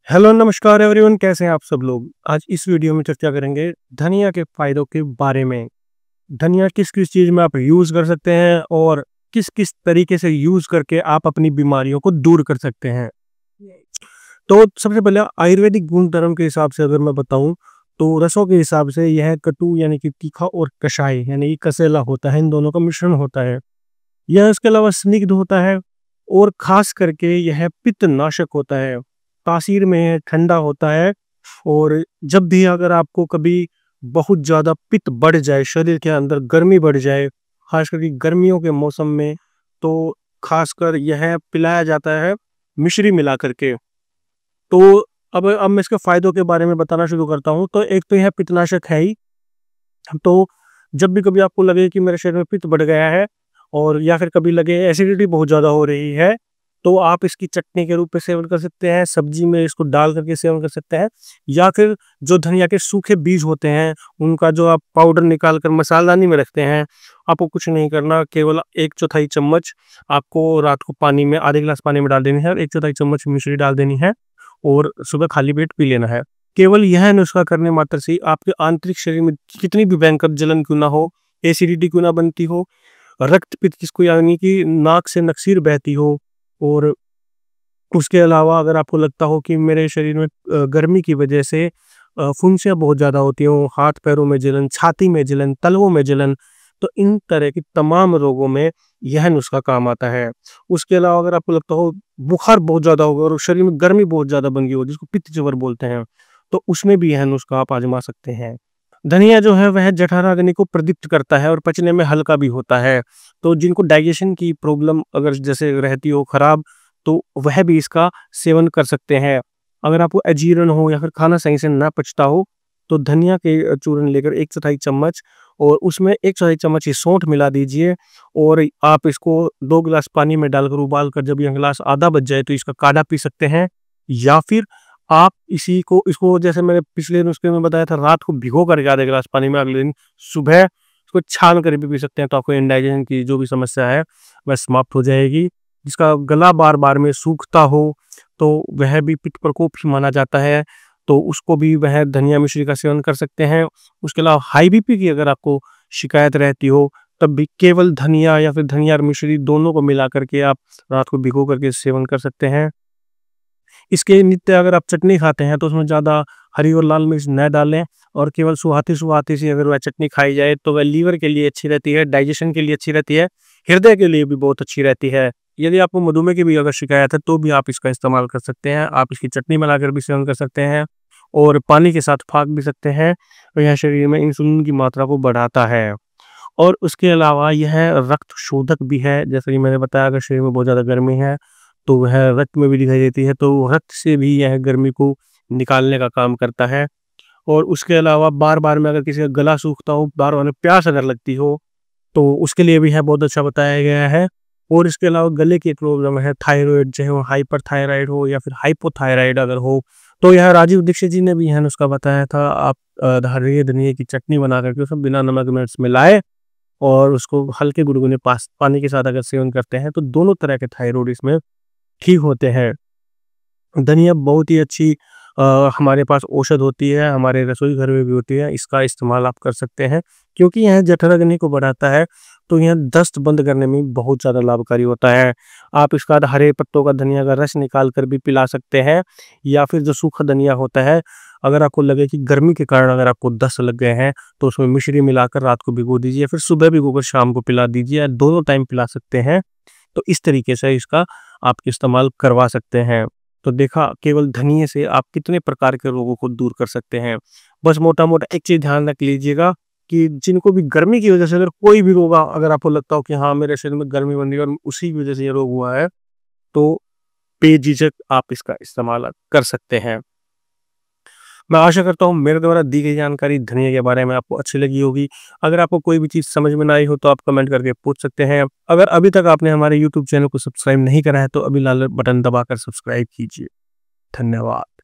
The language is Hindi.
हेलो नमस्कार एवरीवन, कैसे हैं आप सब लोग। आज इस वीडियो में चर्चा करेंगे धनिया के फायदों के बारे में। धनिया किस किस चीज़ में आप यूज़ कर सकते हैं और किस किस तरीके से यूज़ करके आप अपनी बीमारियों को दूर कर सकते हैं। तो सबसे पहले आयुर्वेदिक गुण धर्म के हिसाब से अगर मैं बताऊं तो रसों के हिसाब से यह कटु यानी कि तीखा और कषाय यानी कि कसेला होता है, इन दोनों का मिश्रण होता है। यह इसके अलावा स्निग्ध होता है और खास करके यह पित्त नाशक होता है, तासीर में ठंडा होता है। और जब भी अगर आपको कभी बहुत ज़्यादा पित्त बढ़ जाए, शरीर के अंदर गर्मी बढ़ जाए, खास करके गर्मियों के मौसम में, तो खासकर यह पिलाया जाता है मिश्री मिला करके। तो अब मैं इसके फायदों के बारे में बताना शुरू करता हूँ। तो एक तो यह पित्तनाशक है ही। तो जब भी कभी आपको लगे कि मेरे शरीर में पित्त बढ़ गया है और या फिर कभी लगे एसिडिटी बहुत ज़्यादा हो रही है, तो आप इसकी चटनी के रूप में सेवन कर सकते हैं, सब्जी में इसको डाल करके सेवन कर सकते हैं। या फिर जो धनिया के सूखे बीज होते हैं उनका जो आप पाउडर निकाल कर मसालादानी में रखते हैं, आपको कुछ नहीं करना, केवल 1/4 चम्मच आपको रात को पानी में, आधे गिलास पानी में डाल देनी है और 1/4 चम्मच मिश्री डाल देनी है और सुबह खाली पेट पी लेना है। केवल यह नुस्खा करने मात्र से आपके आंतरिक शरीर में कितनी भी भयंकर जलन क्यों ना हो, एसिडिटी क्यों ना बनती हो, रक्तपित्त जिसको यानी कि नाक से नक्सीर बहती हो, और उसके अलावा अगर आपको लगता हो कि मेरे शरीर में गर्मी की वजह से फुंसियाँ बहुत ज़्यादा होती हो, हाथ पैरों में जलन, छाती में जलन, तलवों में जलन, तो इन तरह की तमाम रोगों में यह नुस्खा काम आता है। उसके अलावा अगर आपको लगता हो बुखार बहुत ज़्यादा होगा और शरीर में गर्मी बहुत ज़्यादा बन गई हो, जिसको पित्त ज्वर बोलते हैं, तो उसमें भी यह नुस्खा आप आजमा सकते हैं। धनिया जो है वह जठराग्नि को प्रदीप्त करता है और पचने में हल्का भी होता है। तो जिनको डाइजेशन की प्रॉब्लम अगर जैसे रहती हो खराब, तो वह भी इसका सेवन कर सकते हैं। अगर आपको अजीर्ण हो या फिर खाना सही से ना पचता हो, तो धनिया के चूर्ण लेकर 1/4 चम्मच और उसमें 1/4 चम्मच ही सौंठ मिला दीजिए और आप इसको 2 गिलास पानी में डालकर उबाल कर जब यह गिलास आधा बच जाए तो इसका काढ़ा पी सकते हैं। या फिर आप इसको जैसे मैंने पिछले नुस्खे में बताया था, रात को भिगो करके आधे गिलास पानी में अगले दिन सुबह इसको छान कर भी पी सकते हैं, तो आपको इंडाइजेशन की जो भी समस्या है वह समाप्त हो जाएगी। जिसका गला बार बार में सूखता हो तो वह भी पित्त प्रकोप ही माना जाता है, तो उसको भी वह धनिया मिश्री का सेवन कर सकते हैं। उसके अलावा हाई बीपी की अगर आपको शिकायत रहती हो, तब भी केवल धनिया या फिर धनिया और मिश्री दोनों को मिला करके आप रात को भिगो करके सेवन कर सकते हैं। इसके नित्य अगर आप चटनी खाते हैं तो उसमें ज़्यादा हरी और लाल मिर्च न डालें और केवल सुहाती-सुहाती सी अगर वह चटनी खाई जाए तो वह लीवर के लिए अच्छी रहती है, डाइजेशन के लिए अच्छी रहती है, हृदय के लिए भी बहुत अच्छी रहती है। यदि आपको मधुमेह की भी अगर शिकायत है तो भी आप इसका इस्तेमाल कर सकते हैं। आप इसकी चटनी बनाकर भी सेवन कर सकते हैं और पानी के साथ फाँक भी सकते हैं, और यह शरीर में इंसुलिन की मात्रा को बढ़ाता है। और उसके अलावा यह रक्त शोधक भी है। जैसे कि मैंने बताया, अगर शरीर में बहुत ज़्यादा गर्मी है तो वह रक्त में भी दिखाई देती है, तो रक्त से भी यह गर्मी को निकालने का काम करता है। और उसके अलावा बार-बार में अगर किसी का गला सूखता हो, बार-बार में प्यास अगर लगती हो, तो उसके लिए भी यह बहुत अच्छा बताया गया है। और इसके अलावा गले की एक प्रॉब्लम है, थायरॉइड, चाहे वो हाइपरथायराइड हो या फिर हाइपोथायराइड अगर हो, तो यह राजीव दीक्षित जी ने भी यह नुस्खा बताया था। आप हरे धनिये की चटनी बना करके उसमें बिना नमक मिर्च मिलाए और उसको हल्के गुनगुने पानी के साथ अगर सेवन करते हैं तो दोनों तरह के थायरॉइड इसमें ठीक होते हैं। धनिया बहुत ही अच्छी हमारे पास औषध होती है, हमारे रसोई घर में भी होती है। इसका इस्तेमाल आप कर सकते हैं क्योंकि यह जठराग्नि को बढ़ाता है, तो यह दस्त बंद करने में बहुत ज़्यादा लाभकारी होता है। आप इसका हरे पत्तों का धनिया का रस निकाल कर भी पिला सकते हैं, या फिर जो सूखा धनिया होता है, अगर आपको लगे कि गर्मी के कारण अगर आपको दस्त लग गए हैं तो उसमें मिश्री मिलाकर रात को भिगो दीजिए, फिर सुबह भिगोकर शाम को पिला दीजिए, दोनों टाइम पिला सकते हैं। तो इस तरीके से इसका आप इस्तेमाल करवा सकते हैं। तो देखा, केवल धनिये से आप कितने प्रकार के रोगों को दूर कर सकते हैं। बस मोटा-मोटा एक चीज़ ध्यान रख लीजिएगा कि जिनको भी गर्मी की वजह से अगर कोई भी रोग अगर आपको लगता हो कि हाँ, मेरे शरीर में गर्मी बन रही है और उसी की वजह से ये रोग हुआ है, तो बेझिझक आप इसका इस्तेमाल कर सकते हैं। मैं आशा करता हूँ मेरे द्वारा दी गई जानकारी धनिया के बारे में आपको अच्छी लगी होगी। अगर आपको कोई भी चीज़ समझ में ना आई हो तो आप कमेंट करके पूछ सकते हैं। अगर अभी तक आपने हमारे यूट्यूब चैनल को सब्सक्राइब नहीं करा है तो अभी लाल बटन दबाकर सब्सक्राइब कीजिए। धन्यवाद।